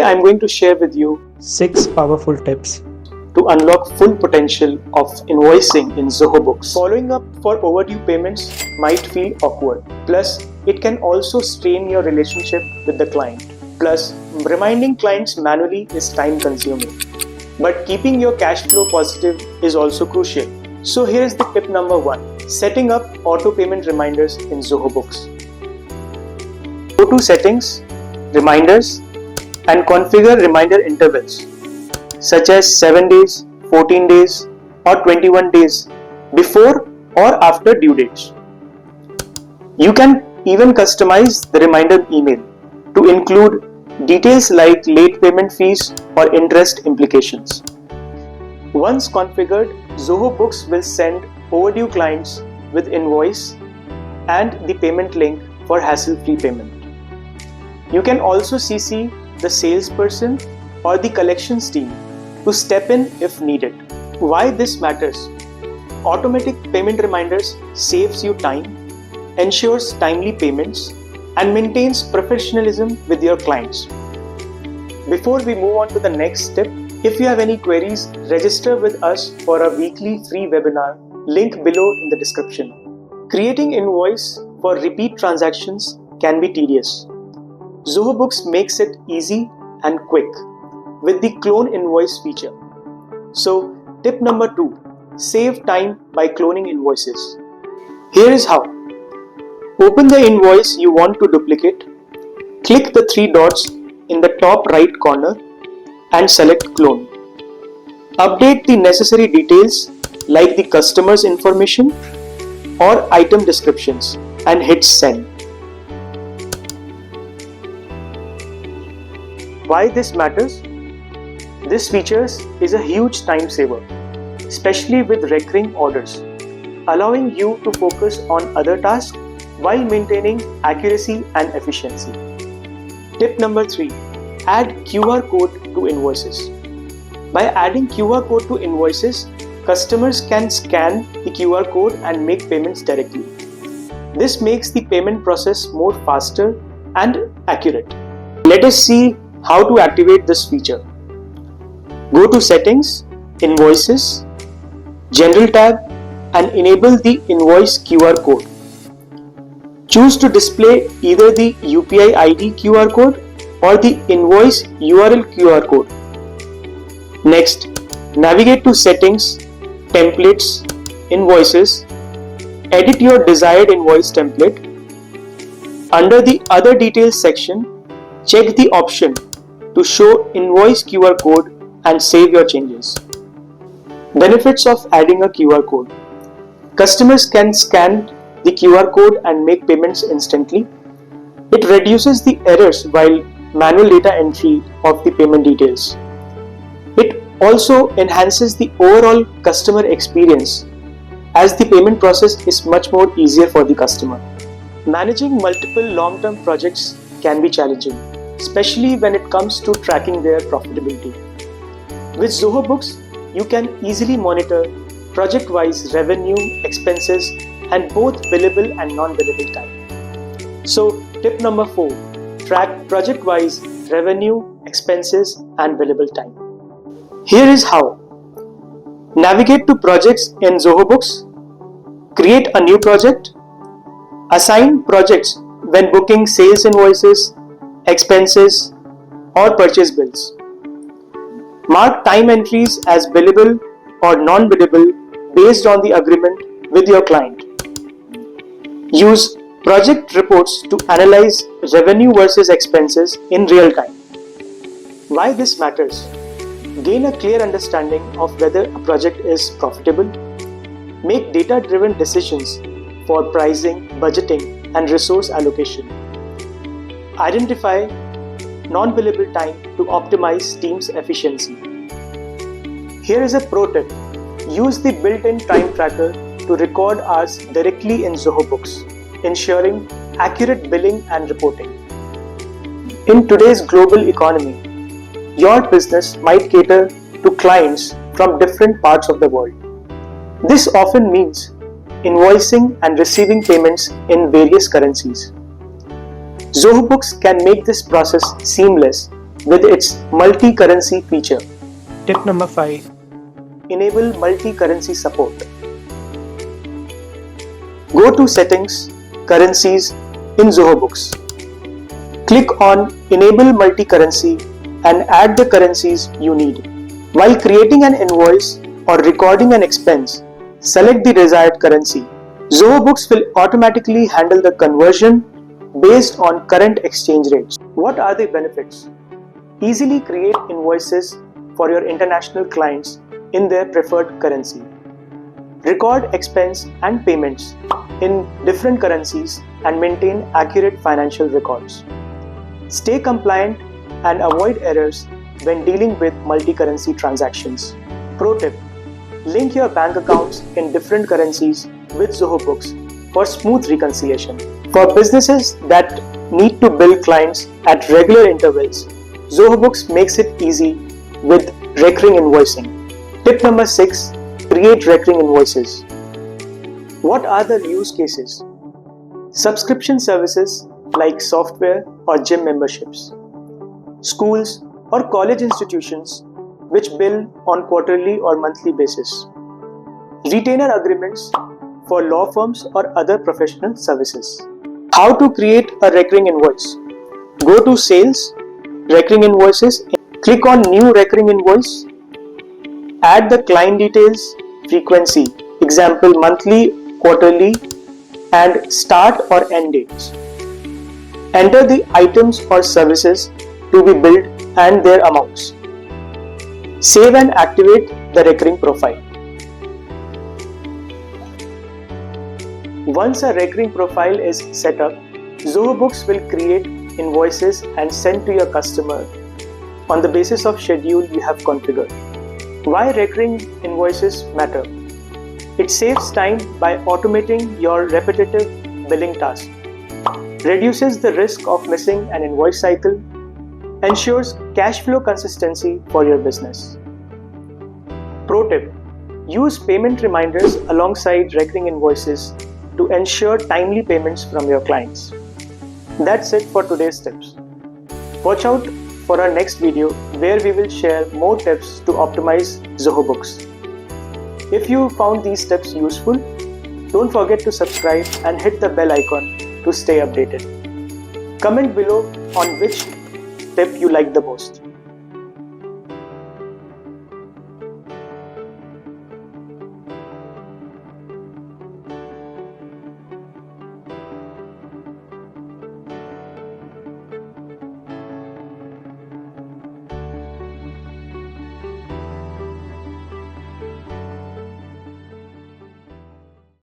Today I'm going to share with you 6 powerful tips to unlock full potential of invoicing in Zoho Books. Following up for overdue payments might feel awkward. Plus, it can also strain your relationship with the client. Plus, reminding clients manually is time consuming. But keeping your cash flow positive is also crucial. So here is the tip number 1. Setting up auto payment reminders in Zoho Books. Go to Settings, Reminders, and configure reminder intervals such as 7 days, 14 days, or 21 days before or after due dates. You can even customize the reminder email to include details like late payment fees or interest implications. Once configured, Zoho Books will send overdue clients with invoice and the payment link for hassle-free payment. You can also CC the salesperson or the collections team to step in if needed. Why this matters? Automatic payment reminders saves you time, ensures timely payments, and maintains professionalism with your clients. Before we move on to the next step, if you have any queries, register with us for a weekly free webinar, link below in the description. Creating invoice for repeat transactions can be tedious. Zoho Books makes it easy and quick with the clone invoice feature. So, tip number 2, save time by cloning invoices. Here is how. Open the invoice you want to duplicate, click the 3 dots in the top right corner and select clone. Update the necessary details like the customer's information or item descriptions and hit send. Why this matters? This feature is a huge time saver, especially with recurring orders, allowing you to focus on other tasks while maintaining accuracy and efficiency. Tip number 3. Add QR code to invoices. By adding QR code to invoices, customers can scan the QR code and make payments directly. This makes the payment process more faster and accurate. Let us see how to activate this feature. Go to Settings, Invoices, General tab and enable the Invoice QR code. Choose to display either the UPI ID QR code or the Invoice URL QR code. Next, navigate to Settings, Templates, Invoices, edit your desired invoice template. Under the Other Details section, check the option to show Invoice QR code and save your changes. Benefits of adding a QR code. Customers can scan the QR code and make payments instantly. It reduces the errors while manual data entry of the payment details. It also enhances the overall customer experience as the payment process is much more easier for the customer. Managing multiple long-term projects can be challenging, especially when it comes to tracking their profitability. With Zoho Books, you can easily monitor project-wise revenue, expenses, and both billable and non-billable time. So, tip number 4, track project-wise revenue, expenses, and billable time. Here is how. Navigate to projects in Zoho Books, create a new project, assign projects when booking sales invoices, expenses, or purchase bills. Mark time entries as billable or non-billable based on the agreement with your client. Use project reports to analyze revenue versus expenses in real time. Why this matters? Gain a clear understanding of whether a project is profitable. Make data-driven decisions for pricing, budgeting, and resource allocation. Identify non-billable time to optimize team's efficiency. Here is a pro tip. Use the built-in time tracker to record hours directly in Zoho Books, ensuring accurate billing and reporting. In today's global economy, your business might cater to clients from different parts of the world. This often means invoicing and receiving payments in various currencies. Zoho Books can make this process seamless with its multi-currency feature. Tip number 5. Enable multi-currency support. Go to Settings, Currencies in Zoho Books. Click on Enable Multi-Currency and add the currencies you need. While creating an invoice or recording an expense, select the desired currency. Zoho Books will automatically handle the conversion based on current exchange rates. What are the benefits? Easily create invoices for your international clients in their preferred currency. Record expense and payments in different currencies and maintain accurate financial records. Stay compliant and avoid errors when dealing with multi-currency transactions. Pro tip: link your bank accounts in different currencies with Zoho Books for smooth reconciliation. For businesses that need to bill clients at regular intervals, Zoho Books makes it easy with recurring invoicing. Tip number 6. Create recurring invoices. What are the use cases? Subscription services like software or gym memberships. Schools or college institutions which bill on quarterly or monthly basis. Retainer agreements for law firms or other professional services. How to create a recurring invoice? Go to Sales, Recurring Invoices, click on New Recurring Invoice, add the client details, frequency, example monthly, quarterly, and start or end dates. Enter the items or services to be billed and their amounts. Save and activate the recurring profile. Once a recurring profile is set up, Zoho Books will create invoices and send to your customer on the basis of schedule you have configured. Why recurring invoices matter? It saves time by automating your repetitive billing tasks, reduces the risk of missing an invoice cycle, ensures cash flow consistency for your business. Pro tip: use payment reminders alongside recurring invoices to ensure timely payments from your clients. That's it for today's tips. Watch out for our next video where we will share more tips to optimize Zoho Books. If you found these tips useful, don't forget to subscribe and hit the bell icon to stay updated. Comment below on which tip you like the most.